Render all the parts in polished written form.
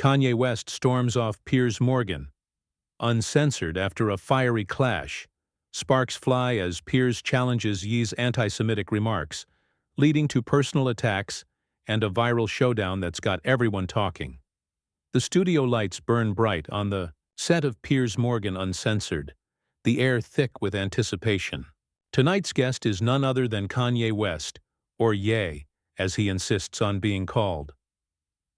Kanye West storms off Piers Morgan, uncensored after a fiery clash. Sparks fly as Piers challenges Ye's anti-Semitic remarks, leading to personal attacks and a viral showdown that's got everyone talking. The studio lights burn bright on the set of Piers Morgan Uncensored, the air thick with anticipation. Tonight's guest is none other than Kanye West, or Ye, as he insists on being called.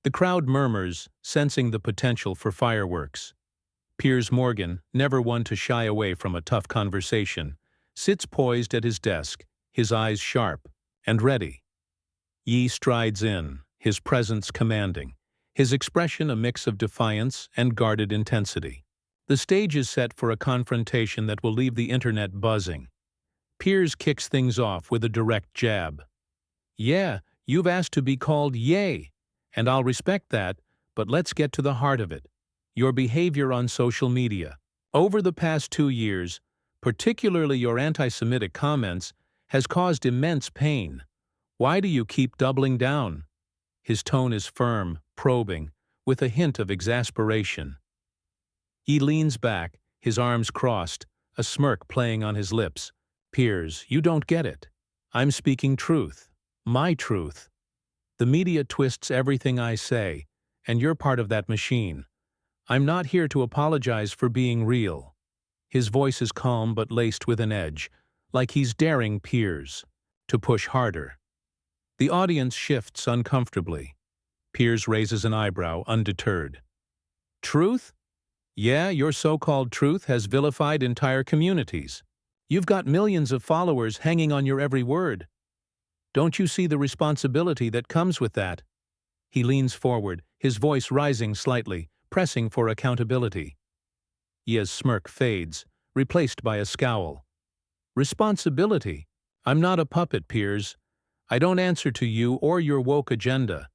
The crowd murmurs, sensing the potential for fireworks. Piers Morgan, never one to shy away from a tough conversation, sits poised at his desk, his eyes sharp and ready. Ye strides in, his presence commanding, his expression a mix of defiance and guarded intensity. The stage is set for a confrontation that will leave the internet buzzing. Piers kicks things off with a direct jab. "Yeah, you've asked to be called Ye, and I'll respect that, but let's get to the heart of it. Your behavior on social media. Over the past 2 years, particularly your anti-Semitic comments, has caused immense pain. Why do you keep doubling down?" His tone is firm, probing, with a hint of exasperation. He leans back, his arms crossed, a smirk playing on his lips. "Piers, you don't get it. I'm speaking truth. My truth. The media twists everything I say, and you're part of that machine. I'm not here to apologize for being real." His voice is calm but laced with an edge, like he's daring Piers to push harder. The audience shifts uncomfortably. Piers raises an eyebrow, undeterred. "Truth? Yeah, your so-called truth has vilified entire communities. You've got millions of followers hanging on your every word. Don't you see the responsibility that comes with that?" He leans forward, his voice rising slightly, pressing for accountability. Ye's smirk fades, replaced by a scowl. "Responsibility? I'm not a puppet, Piers. I don't answer to you or your woke agenda.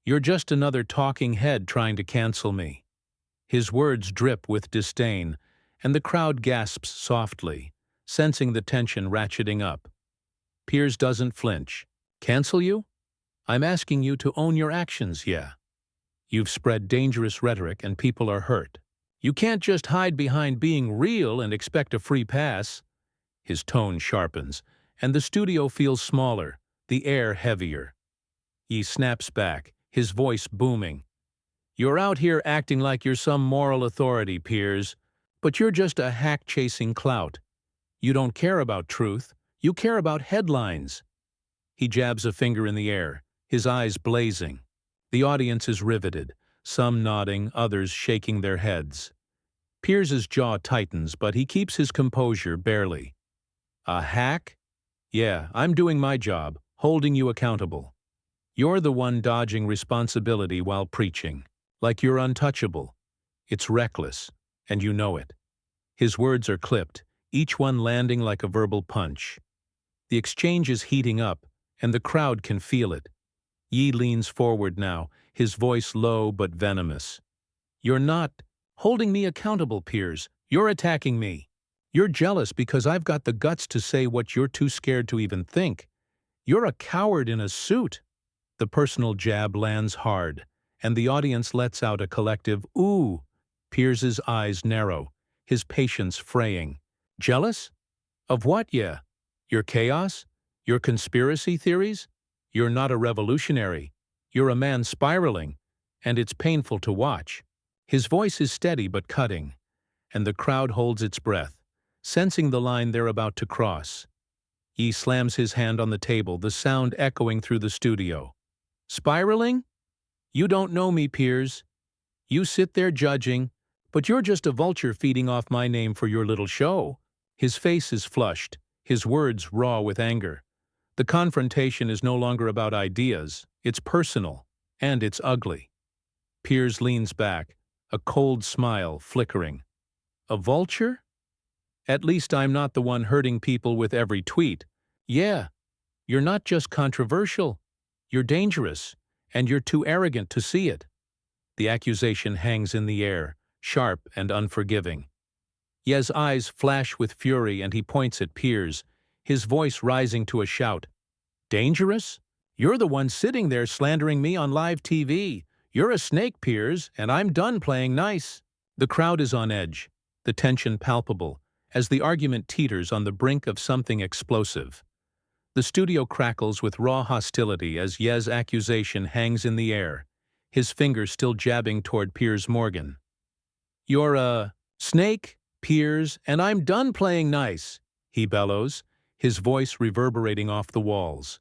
You're just another talking head trying to cancel me." His words drip with disdain, and the crowd gasps softly, sensing the tension ratcheting up. Piers doesn't flinch. "Cancel you? I'm asking you to own your actions, yeah. You've spread dangerous rhetoric and people are hurt. You can't just hide behind being real and expect a free pass." His tone sharpens, and the studio feels smaller, the air heavier. He snaps back, his voice booming. "You're out here acting like you're some moral authority, Piers, but you're just a hack chasing clout. You don't care about truth, you care about headlines." He jabs a finger in the air, his eyes blazing. The audience is riveted, some nodding, others shaking their heads. Piers's jaw tightens, but he keeps his composure barely. "A hack? Yeah, I'm doing my job, holding you accountable. You're the one dodging responsibility while preaching, like you're untouchable. It's reckless, and you know it." His words are clipped, each one landing like a verbal punch. The exchange is heating up, and the crowd can feel it. Ye leans forward now, his voice low but venomous. "You're not holding me accountable, Piers. You're attacking me. You're jealous because I've got the guts to say what you're too scared to even think. You're a coward in a suit." The personal jab lands hard, and the audience lets out a collective "ooh." Piers's eyes narrow, his patience fraying. "Jealous? Of what, yeah? Your chaos? Your conspiracy theories? You're not a revolutionary. You're a man spiraling, and it's painful to watch." His voice is steady but cutting, and the crowd holds its breath, sensing the line they're about to cross. He slams his hand on the table, the sound echoing through the studio. "Spiraling? You don't know me, Piers. You sit there judging, but you're just a vulture feeding off my name for your little show." His face is flushed, his words raw with anger. The confrontation is no longer about ideas, it's personal, and it's ugly. Piers leans back, a cold smile flickering. "A vulture? At least I'm not the one hurting people with every tweet. Yeah, you're not just controversial, you're dangerous, and you're too arrogant to see it." The accusation hangs in the air, sharp and unforgiving. Ye's eyes flash with fury and he points at Piers, his voice rising to a shout. "Dangerous? You're the one sitting there slandering me on live TV. You're a snake, Piers, and I'm done playing nice. The crowd is on edge, the tension palpable, as the argument teeters on the brink of something explosive. The studio crackles with raw hostility as Ye's accusation hangs in the air, his finger still jabbing toward Piers Morgan. You're a snake, Piers, and I'm done playing nice, he bellows, his voice reverberating off the walls.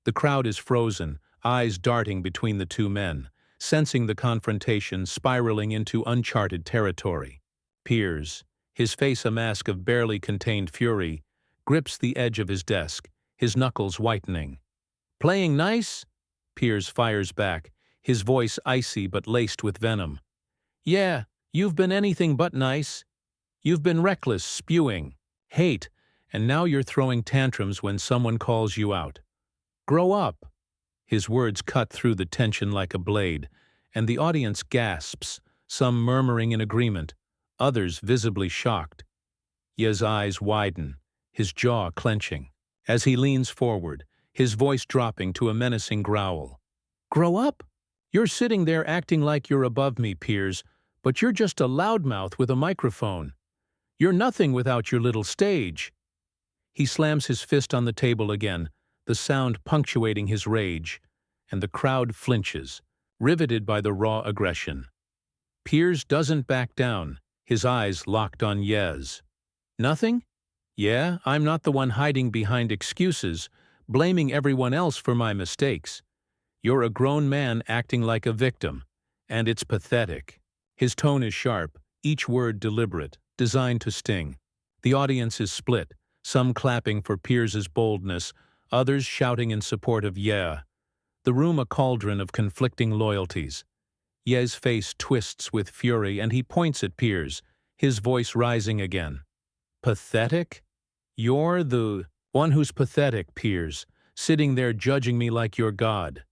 The crowd is frozen, eyes darting between the two men, sensing the confrontation spiraling into uncharted territory. Piers, his face a mask of barely contained fury, grips the edge of his desk, his knuckles whitening. Playing nice? Piers fires back, his voice icy but laced with venom. Yeah, you've been anything but nice. You've been reckless, spewing hate, and now you're throwing tantrums when someone calls you out. Grow up. His words cut through the tension like a blade, and the audience gasps, some murmuring in agreement, others visibly shocked. Ye's eyes widen, his jaw clenching. As he leans forward, his voice dropping to a menacing growl. Grow up? You're sitting there acting like you're above me, Piers, but you're just a loudmouth with a microphone. You're nothing without your little stage. He slams his fist on the table again, the sound punctuating his rage, and the crowd flinches, riveted by the raw aggression. Piers doesn't back down, his eyes locked on Ye's. Nothing? Yeah, I'm not the one hiding behind excuses, blaming everyone else for my mistakes. You're a grown man acting like a victim, and it's pathetic. His tone is sharp, each word deliberate, designed to sting. The audience is split, some clapping for Piers's boldness, others shouting in support of Ye. The room a cauldron of conflicting loyalties. Ye's face twists with fury and he points at Piers, his voice rising again. Pathetic? You're the one who's pathetic, Piers, sitting there judging me like you're God.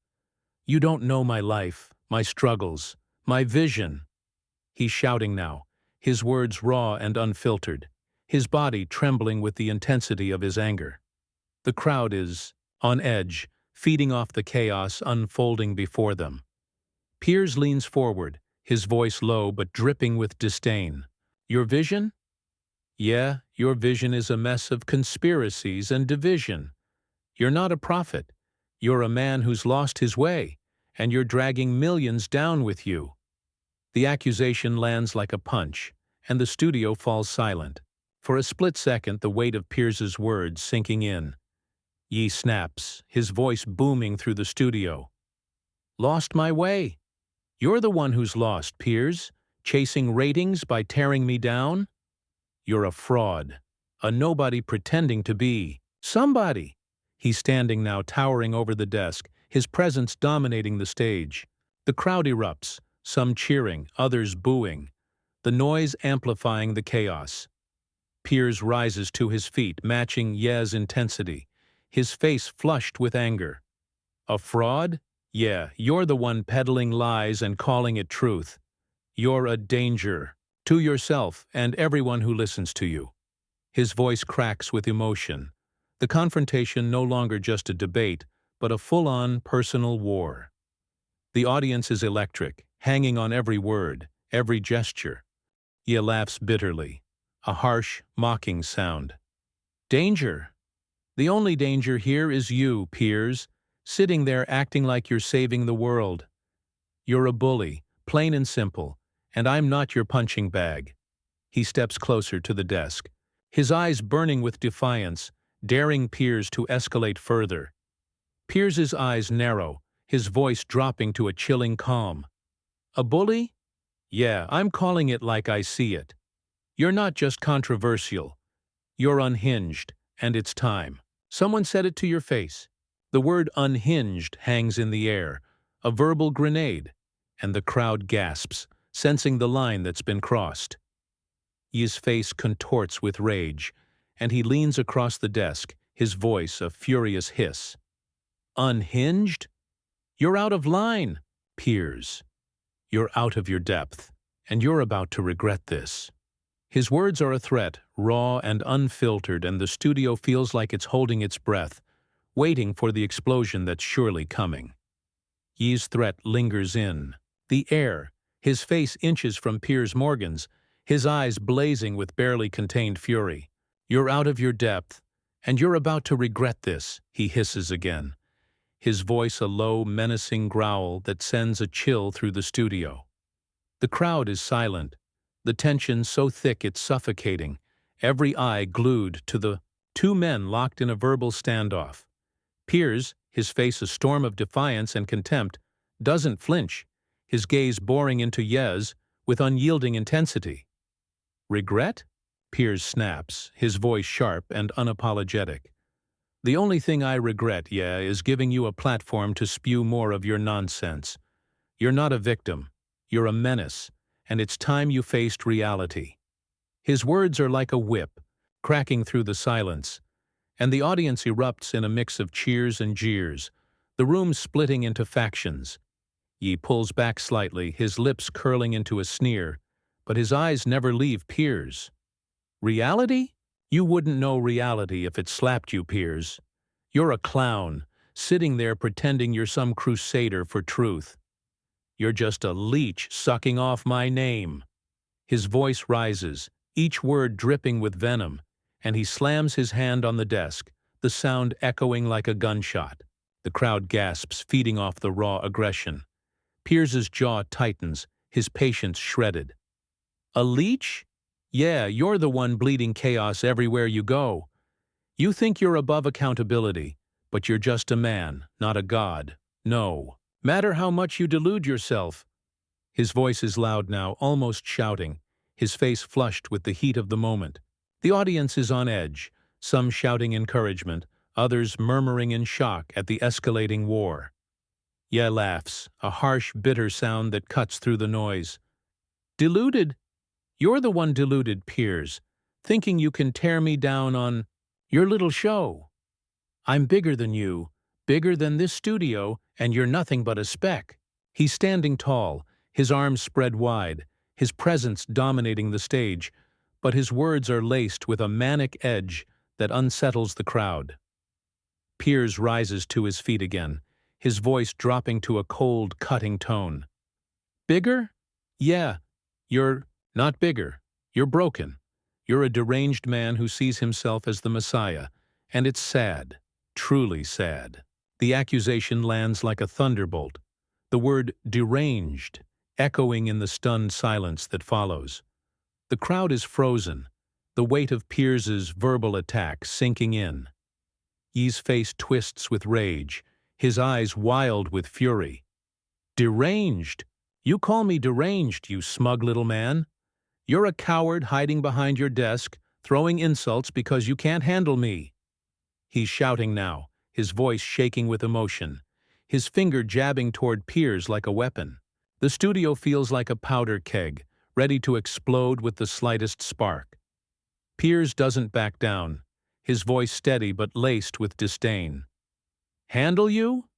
You don't know my life, my struggles, my vision. He's shouting now, his words raw and unfiltered, his body trembling with the intensity of his anger. The crowd is on edge, feeding off the chaos unfolding before them. Piers leans forward, his voice low but dripping with disdain. Your vision? Yeah, your vision is a mess of conspiracies and division. You're not a prophet. You're a man who's lost his way, and you're dragging millions down with you. The accusation lands like a punch, and the studio falls silent. For a split second, the weight of Piers's words sinking in. Ye snaps, his voice booming through the studio. Lost my way. You're the one who's lost, Piers, chasing ratings by tearing me down. You're a fraud, a nobody pretending to be somebody. He's standing now, towering over the desk, his presence dominating the stage. The crowd erupts, some cheering, others booing, the noise amplifying the chaos. Piers rises to his feet, matching Ye's intensity, his face flushed with anger. A fraud? Yeah, you're the one peddling lies and calling it truth. You're a danger to yourself and everyone who listens to you. His voice cracks with emotion. The confrontation no longer just a debate, but a full-on personal war. The audience is electric, hanging on every word, every gesture. Ye laughs bitterly, a harsh, mocking sound. Danger? The only danger here is you, Piers, sitting there acting like you're saving the world. You're a bully, plain and simple, and I'm not your punching bag. He steps closer to the desk, his eyes burning with defiance, daring Piers to escalate further. Piers's eyes narrow, his voice dropping to a chilling calm. A bully? Yeah, I'm calling it like I see it. You're not just controversial. You're unhinged, and it's time. Someone said it to your face. The word unhinged hangs in the air, a verbal grenade, and the crowd gasps, sensing the line that's been crossed. Ye's face contorts with rage, and he leans across the desk, his voice a furious hiss. Unhinged? You're out of line, Piers. You're out of your depth, and you're about to regret this. His words are a threat, raw and unfiltered, and the studio feels like it's holding its breath, waiting for the explosion that's surely coming. Ye's threat lingers in, The air, his face inches from Piers Morgan's, his eyes blazing with barely contained fury. "You're out of your depth, and you're about to regret this," he hisses again, his voice a low, menacing growl that sends a chill through the studio. The crowd is silent, the tension so thick it's suffocating, every eye glued to the two men locked in a verbal standoff. Piers, his face a storm of defiance and contempt, doesn't flinch, his gaze boring into Yez with unyielding intensity. "Regret?" Piers snaps, his voice sharp and unapologetic. "The only thing I regret, is giving you a platform to spew more of your nonsense. You're not a victim. You're a menace, and it's time you faced reality." His words are like a whip, cracking through the silence, and the audience erupts in a mix of cheers and jeers, the room splitting into factions. Ye pulls back slightly, his lips curling into a sneer, but his eyes never leave Piers. "Reality? You wouldn't know reality if it slapped you, Piers. You're a clown, sitting there pretending you're some crusader for truth. You're just a leech sucking off my name." His voice rises, each word dripping with venom, and he slams his hand on the desk, the sound echoing like a gunshot. The crowd gasps, feeding off the raw aggression. Piers's jaw tightens, his patience shredded. "A leech? Yeah, you're the one bleeding chaos everywhere you go. You think you're above accountability, but you're just a man, not a god. No matter how much you delude yourself." His voice is loud now, almost shouting, his face flushed with the heat of the moment. The audience is on edge, some shouting encouragement, others murmuring in shock at the escalating war. Ye laughs, a harsh, bitter sound that cuts through the noise. "Deluded? You're the one deluded, Piers, thinking you can tear me down on your little show. I'm bigger than you, bigger than this studio, and you're nothing but a speck." He's standing tall, his arms spread wide, his presence dominating the stage, but his words are laced with a manic edge that unsettles the crowd. Piers rises to his feet again, his voice dropping to a cold, cutting tone. "Bigger? Yeah, you're not bigger. You're broken. You're a deranged man who sees himself as the Messiah, and it's sad, truly sad." The accusation lands like a thunderbolt, the word deranged echoing in the stunned silence that follows. The crowd is frozen, the weight of Piers's verbal attack sinking in. Ye's face twists with rage, his eyes wild with fury. "Deranged? You call me deranged, you smug little man? You're a coward hiding behind your desk, throwing insults because you can't handle me." He's shouting now, his voice shaking with emotion, his finger jabbing toward Piers like a weapon. The studio feels like a powder keg, ready to explode with the slightest spark. Piers doesn't back down, his voice steady but laced with disdain. "Handle you?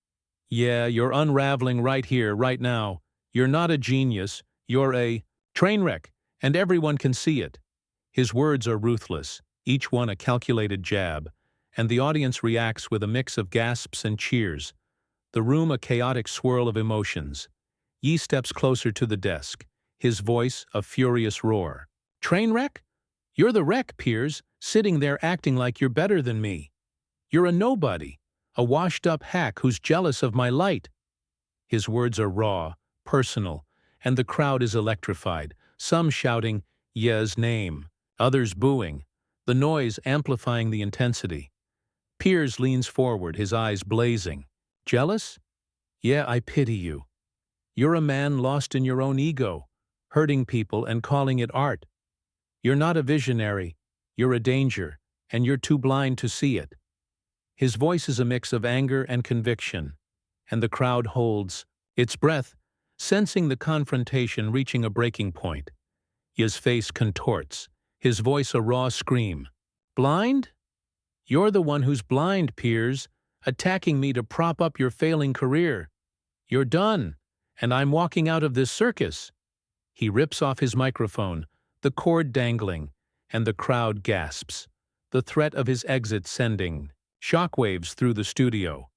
Yeah, you're unraveling right here, right now. You're not a genius, you're a train wreck, and everyone can see it." His words are ruthless, each one a calculated jab, and the audience reacts with a mix of gasps and cheers, the room a chaotic swirl of emotions. Ye steps closer to the desk, his voice a furious roar. "Train wreck? You're the wreck, Piers, sitting there acting like you're better than me. You're a nobody, a washed-up hack who's jealous of my light." His words are raw, personal, and the crowd is electrified, some shouting Ye's name, others booing, the noise amplifying the intensity. Piers leans forward, his eyes blazing. "Jealous? Yeah, I pity you. You're a man lost in your own ego, hurting people and calling it art. You're not a visionary, you're a danger, and you're too blind to see it." His voice is a mix of anger and conviction, and the crowd holds its breath, sensing the confrontation reaching a breaking point. His face contorts, his voice a raw scream. "Blind? You're the one who's blind, Piers, attacking me to prop up your failing career. You're done, and I'm walking out of this circus." He rips off his microphone, the cord dangling, and the crowd gasps, the threat of his exit sending shockwaves through the studio.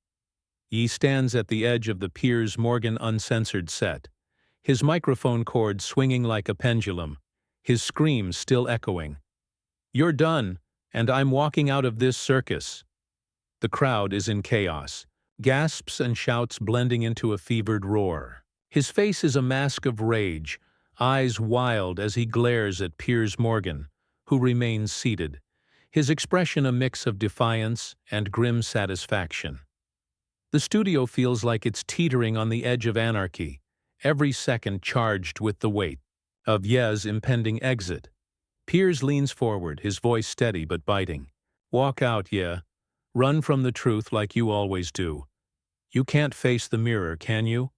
He stands at the edge of the Piers Morgan uncensored set, his microphone cord swinging like a pendulum, his screams still echoing. "You're done, and I'm walking out of this circus." The crowd is in chaos, gasps and shouts blending into a fevered roar. His face is a mask of rage, eyes wild as he glares at Piers Morgan, who remains seated, his expression a mix of defiance and grim satisfaction. The studio feels like it's teetering on the edge of anarchy, every second charged with the weight of Ye's impending exit. Piers leans forward, his voice steady but biting. "Walk out, Ye. Run from the truth like you always do. You can't face the mirror, can you?"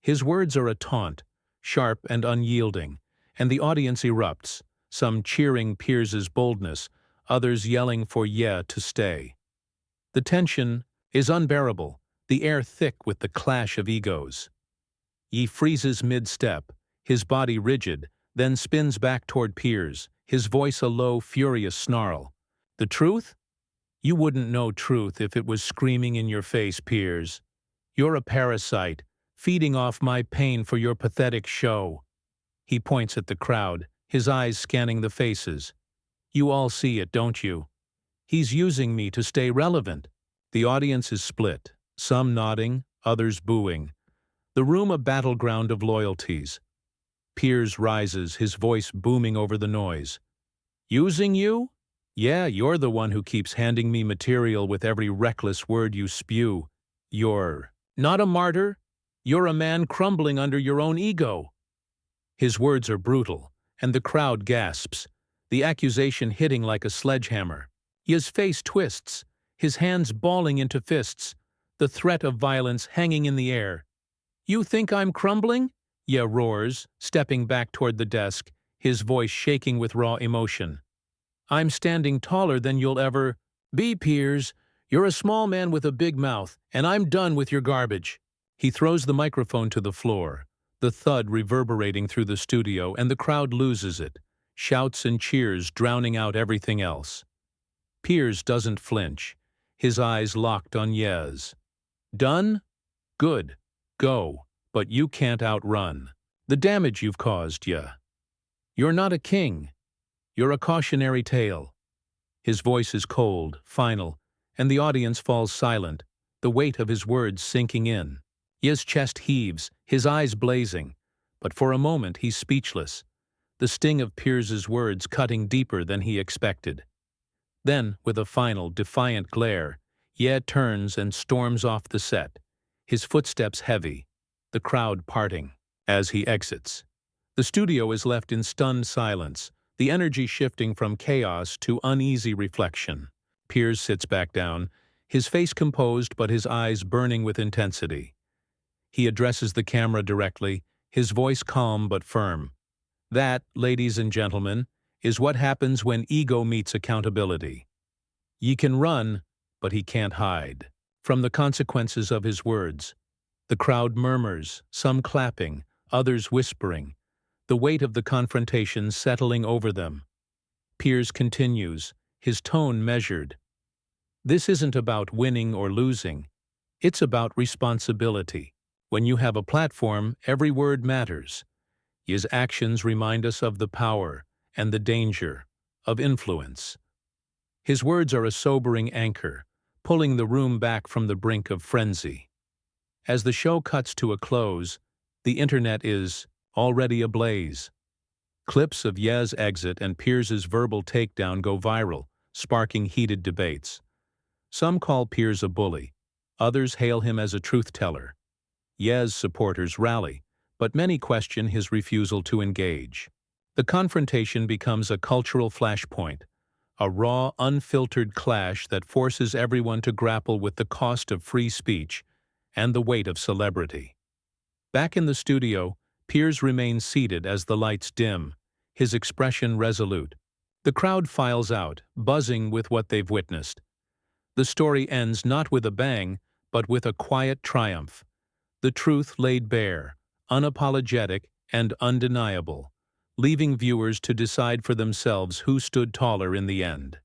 His words are a taunt, sharp and unyielding, and the audience erupts, some cheering Piers's boldness, others yelling for Ye to stay. The tension is unbearable, the air thick with the clash of egos. Ye freezes mid-step, his body rigid, then spins back toward Piers, his voice a low, furious snarl. "The truth? You wouldn't know truth if it was screaming in your face, Piers. You're a parasite, feeding off my pain for your pathetic show." He points at the crowd, his eyes scanning the faces. "You all see it, don't you? He's using me to stay relevant." The audience is split, some nodding, others booing. The room a battleground of loyalties. Piers rises, his voice booming over the noise. "Using you? Yeah, you're the one who keeps handing me material with every reckless word you spew. You're not a martyr. You're a man crumbling under your own ego." His words are brutal, and the crowd gasps, the accusation hitting like a sledgehammer. His face twists, his hands balling into fists, the threat of violence hanging in the air. "You think I'm crumbling?" Ye roars, stepping back toward the desk, his voice shaking with raw emotion. "I'm standing taller than you'll ever be, Piers. You're a small man with a big mouth, and I'm done with your garbage." He throws the microphone to the floor, the thud reverberating through the studio, and the crowd loses it, shouts and cheers drowning out everything else. Piers doesn't flinch, his eyes locked on Ye's. "Done? Good. Go. But you can't outrun the damage you've caused, Ye. You're not a king. You're a cautionary tale." His voice is cold, final, and the audience falls silent, the weight of his words sinking in. Ye's chest heaves, his eyes blazing, but for a moment he's speechless, the sting of Piers's words cutting deeper than he expected. Then, with a final, defiant glare, Ye turns and storms off the set, his footsteps heavy, the crowd parting as he exits. The studio is left in stunned silence, the energy shifting from chaos to uneasy reflection. Piers sits back down, his face composed but his eyes burning with intensity. He addresses the camera directly, his voice calm but firm. "That, ladies and gentlemen, is what happens when ego meets accountability. Ye can run, but he can't hide from the consequences of his words." The crowd murmurs, some clapping, others whispering, the weight of the confrontation settling over them. Piers continues, his tone measured. "This isn't about winning or losing. It's about responsibility. When you have a platform, every word matters. His actions remind us of the power and the danger of influence." His words are a sobering anchor, pulling the room back from the brink of frenzy. As the show cuts to a close, the internet is already ablaze. Clips of Ye's exit and Piers's verbal takedown go viral, sparking heated debates. Some call Piers a bully, others hail him as a truth-teller. Ye's supporters rally, but many question his refusal to engage. The confrontation becomes a cultural flashpoint, a raw, unfiltered clash that forces everyone to grapple with the cost of free speech and the weight of celebrity. Back in the studio, Piers remains seated as the lights dim, his expression resolute. The crowd files out, buzzing with what they've witnessed. The story ends not with a bang, but with a quiet triumph. The truth laid bare, unapologetic and undeniable, leaving viewers to decide for themselves who stood taller in the end.